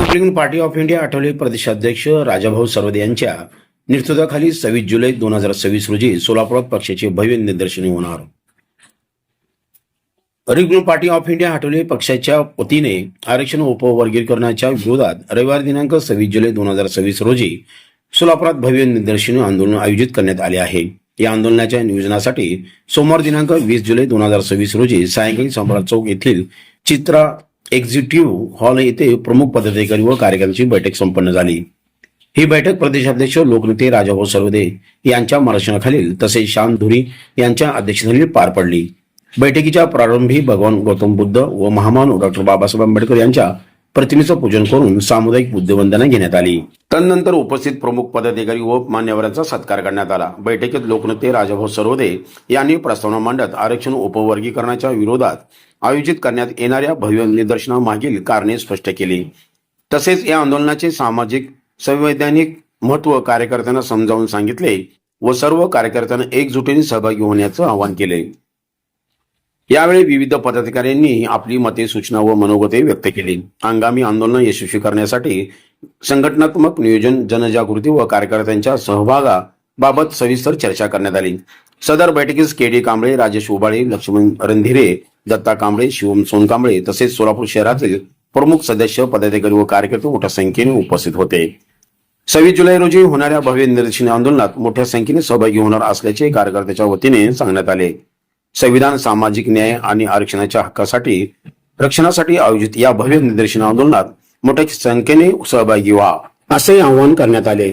Republican party of India Athawale प्रदेशाध्यक्ष राजाभाऊ सरवदे यांच्या नेतृत्वाखाली 26 जुलै 2026 रोजी सोलापुरात पक्षाचे भव्य निदर्शने होणार. Republican party of India Athawale पक्षाच्या वतीने आरक्षण उपवर्गीकरणाच्या विरोधात रविवार दिनांक 26 जुलै 2026 रोजी सोलापुरात भव्य निदर्शने आंदोलन आयोजित करण्यात आले आहे. या आंदोलनाच्या नियोजनासाठी सोमवार दिनांक 20 जुलै 2026 रोजी सायंकाळी सम्राट चौक येथील चित्रा एक्झिक्युटिव्ह हॉल येथे प्रमुख पदाधिकारी व कार्यकर्त्यांची बैठक संपन्न झाली. ही बैठक प्रदेशाध्यक्ष लोकनेते राजाभाऊ सरवदे यांच्या मार्गदर्शनाखालील तसेच श्याम धुरी यांच्या अध्यक्षतेखाली पार पडली. बैठकीच्या प्रारंभी भगवान गौतम बुद्ध व महामानव डॉक्टर बाबासाहेब आंबेडकर यांच्या प्रतिमेचं पूजन करून सामुदायिक बुद्धवंदना घेण्यात आली. तदनंतर उपस्थित प्रमुख पदाधिकारी व मान्यवरांचा सत्कार करण्यात आला. बैठकीत लोकनेते राजाभाऊ सरवदे यांनी प्रस्तावना मांडत आरक्षण उपवर्गीकरणाच्या विरोधात आयोजित करण्यात येणाऱ्या भव्य निदर्शनामागील कारणे स्पष्ट केली. तसेच या आंदोलनाचे सामाजिक संवैधानिक महत्त्व कार्यकर्त्यांना समजावून सांगितले व सर्व कार्यकर्त्यांना एकजुटीने सहभागी होण्याचं आवाहन केले. यावेळी विविध पदाधिकाऱ्यांनी आपली मते, सूचना व मनोगते व्यक्त केली. आगामी आंदोलन यशस्वी करण्यासाठी संघटनात्मक नियोजन, जनजागृती व कार्यकर्त्यांच्या सहभागाबाबत सविस्तर चर्चा करण्यात आली. सदर बैठकीस के डी कांबळे, राजेश उबाळे, लक्ष्मण रणधीरे, दत्ता कांबळे, शिवम सोनकांबळे तसेच सोलापूर शहरातील प्रमुख सदस्य, पदाधिकारी व कार्यकर्ते मोठ्या संख्येने उपस्थित होते. 26 जुलै रोजी होणाऱ्या भव्य निदर्शने आंदोलनात मोठ्या संख्येने सहभागी होणार असल्याचे कार्यकर्त्याच्या वतीने सांगण्यात आले. संविधान, सामाजिक न्याय आणि आरक्षणाच्या हक्कासाठी रक्षणासाठी आयोजित या भव्य निदर्शन आंदोलनात मोठ्या संख्येने सहभागी व्हा असे आवाहन करण्यात आले.